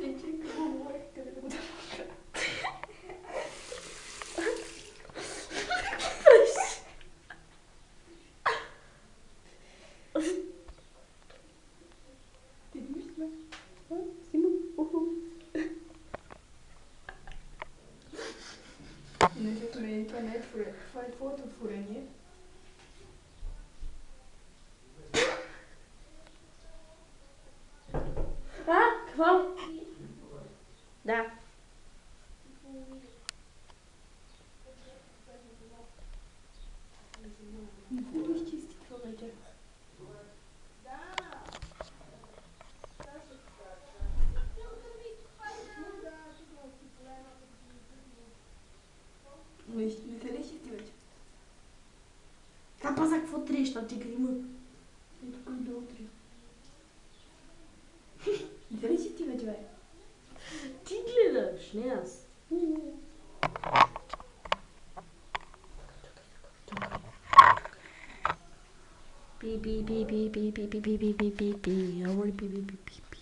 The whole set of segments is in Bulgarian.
Не чекай, говорихте да го дам. Ти мисля? Снимам. Не, защото това не е творение. Това е твоето творение. Какво? Да. Не го изчисти това вече. Не се ли изчисти вече? Там паза какво треща, ти грима. И тук и до утре. Не се ли изчисти вече, бе? Ти гледаш, не аз. Пи, пи, пи, пи, пи, пи, пи, пи, пи, пи, пи, пи. Говори пи, пи, пи, пи, пи.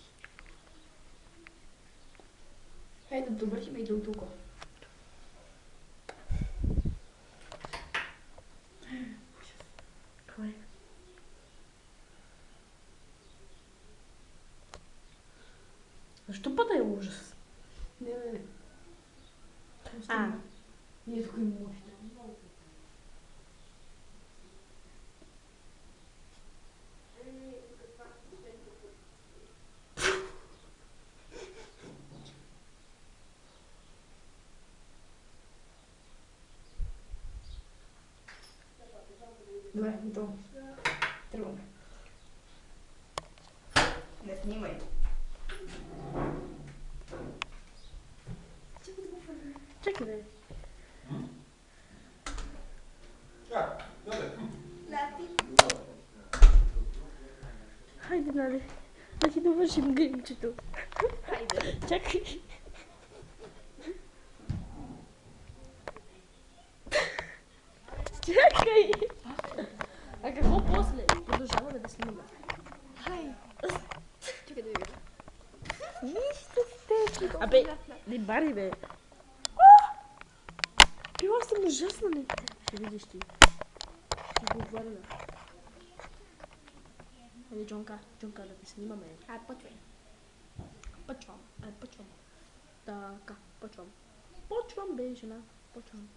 Хайде да довършим и до тук. Какво е? Защо пътя е ужас? Не, бе. А. Ние тук има още. Добре, готово. Тръгваме. Не снимай. Чакай, бе. Хайде, нали. Да си довършим гримчето. Хайде. Чакай. Чакай! А какво после? Продължаваме да снимаме. Хай. Чакай да видя. Нищо сте. Абе, не бари, бе. Била съм ужасна, не. Ще видиш ти. Ще го отваряме. Ели, Джонка, да те снимаме. Ай, почвай. Почвам. Така, почвам. Почвам, бе, жена. Почвам.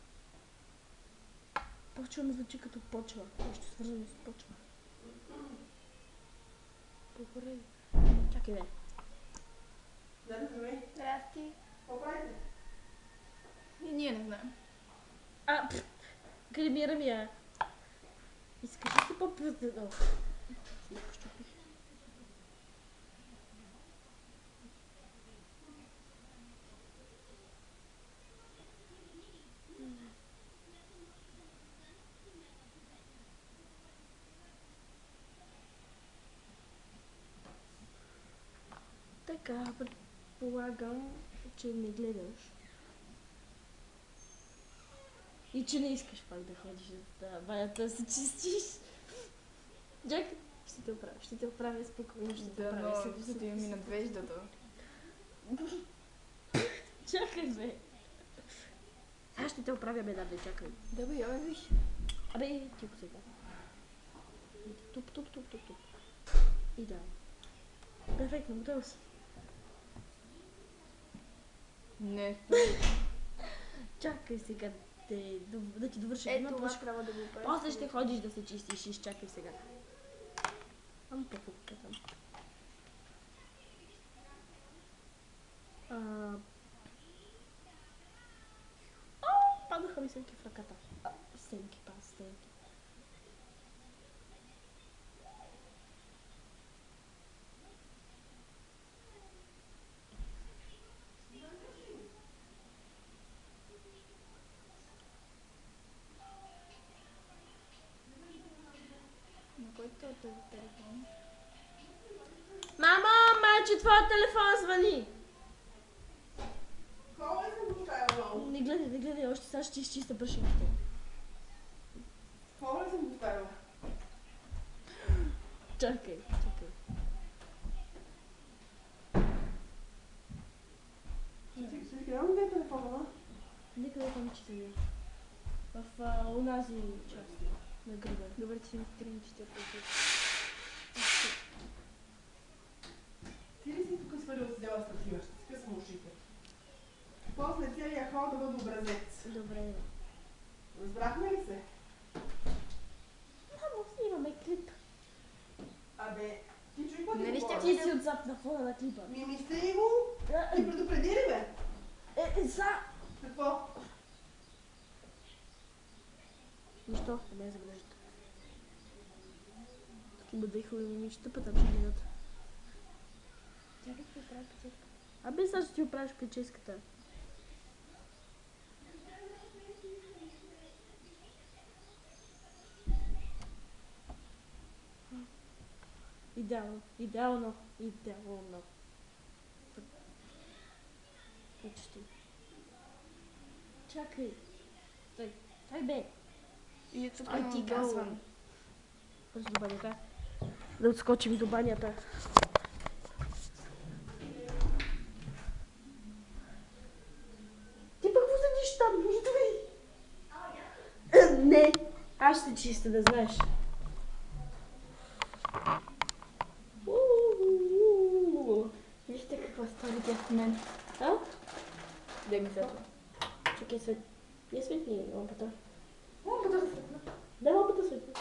Почвам звучи като почва. Нещо свързано с почва. По-горе. Чакай, бе. Здрасти. Какво правите? И ние не знаем. Гримира ми е. Искаш ли си по-пътно? Така, предполагам, че не гледаш. И че не искаш пак да ходиш да банята да се чистиш. Чакай, ще те оправя спокойно, ще те Да, оправя. но ще ми надвеждата. Чакай, бе. Аз ще те оправя, бе, да, бе, чакай. Да, бе, я виж. Абе, тихо сега. Туп. И да. Перфектно, готова си. Не. Чакай сега да ти довърши Ето, една това плашка. трябва да го правиш. После ще ходиш да се чистиш, изчакай сега. Ам по-хубаво там. Паднаха ми сенки в ръката. Стенки. На който е този телефон? Мамо, майче, твоя телефон звъни! Какво ли съм поставила? Не гледай, още сега ще изчиста брашените. Какво ли съм поставила? Чакай. четения. В унази част на гръба. Добре, че си ми 3-4 пъти. Ти ли си тук свалил с дела статива? Ще си късам ушите. После целия хал да бъде образец. Добре. Разбрахме ли се? Мамо, снимаме клип. Абе, ти чуй какво ти Нали ще говоря? Ти си отзад на фона на клипа. Ми мисли го? Ти предупреди ли бе? За... Какво? Нищо, не ме забележите. Такива дъхови момичета, пътам ще минат. Чакай, ще правя печетка. Абе, сега ще ти оправиш прическата. Идеално, идеално, идеално. Почти. Чакай. Стай бе. И тук Ай, имам ти долу. казвам. През до банята. Да отскочим и до банята. Ти пък какво седиш там? Идвай! Не! Аз ще чиста, да знаеш. Вижте какво стори тя в мен. А? Дай ми светло. Чакай, свет. Не светли лампата. Лампата да светна. Дай лампата светли.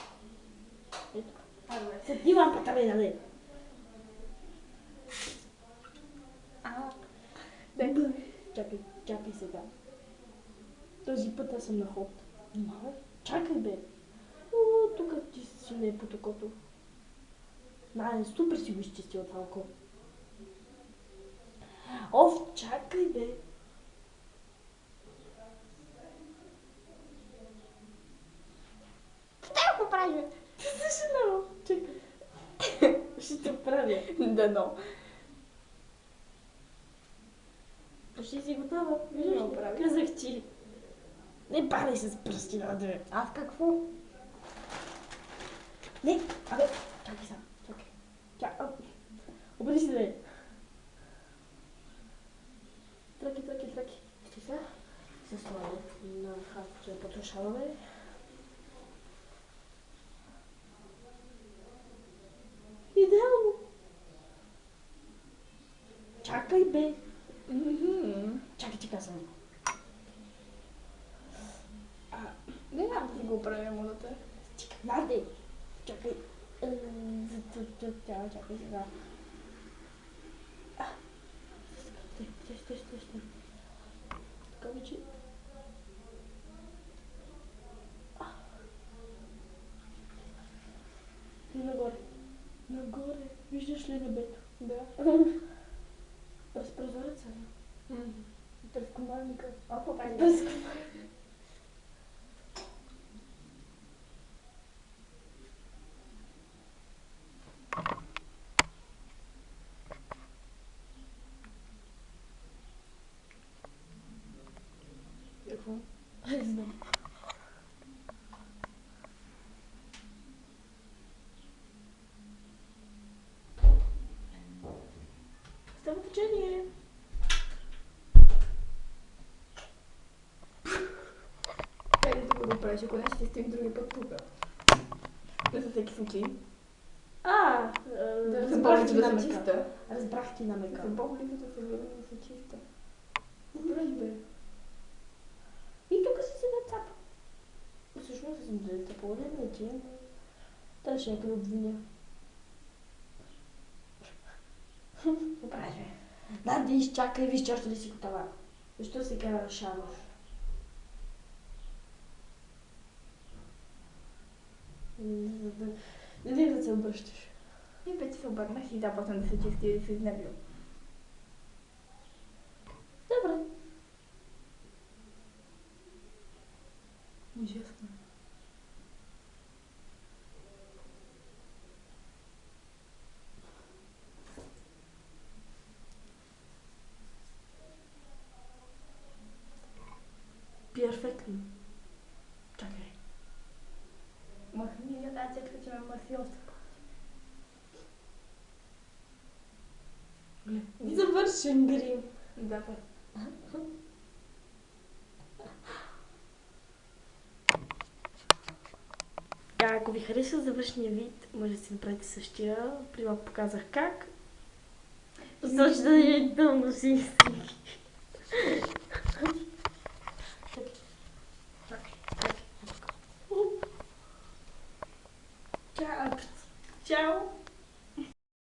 Ето. А, добре. Светли лампата, бе, нали? Дай. Чакай, чакай сега. Този път аз съм на ход. Внимавай. Чакай, бе. О, тук ти си не е по токото. Супер си го изчисти от алко. Оф, чакай, бе. Дай го прави. Ти си много. Чакай. Ще те правя. Дано. Почти си готова. Не Виждаш го ли? прави. Казах ти. Не падай с пръсти на две. Аз какво? Не, абе, чакай сега, чакай. Чакай, обади си, бе. Траки. Ще сега се слагам на хапче потушаваме. Идеално. Чакай, бе. Чакай, ти казвам. Не знам да си го правя модата. Чакай, наде. Чакай. Чакай сега. Стой. Така вече. И нагоре. Виждаш ли небето? Да. През прозореца. През комарника. А, какво прави? През Какво? Не знам. Става течение. Как да го правиш, ако не ще стоим други път тук? Не за всеки случай. Да разбрах запомня, ти че да намека. се чиста. Разбрах ти намека. За Бог ли като се гледа да се чиста? Добре, бе. И тук си се нацапа. Всъщност съм да те поводя, че той ще някъде обвиня. Добре, бе. Да, изчакай, виж, че още ли си готова. Защо се казва Шарош? Не да се обръщаш. И вече се обърнах и започна да се чисти и да се изнервил. Добре. Ужасно. Перфектно. Чакай. Махни я тази цечка, че ме мърси още Завършен грим. Да, бе. Ако ви хареса завършния вид, може да си направите същия. При малко показах как. Точно да е пълно си. Ciao. Чао!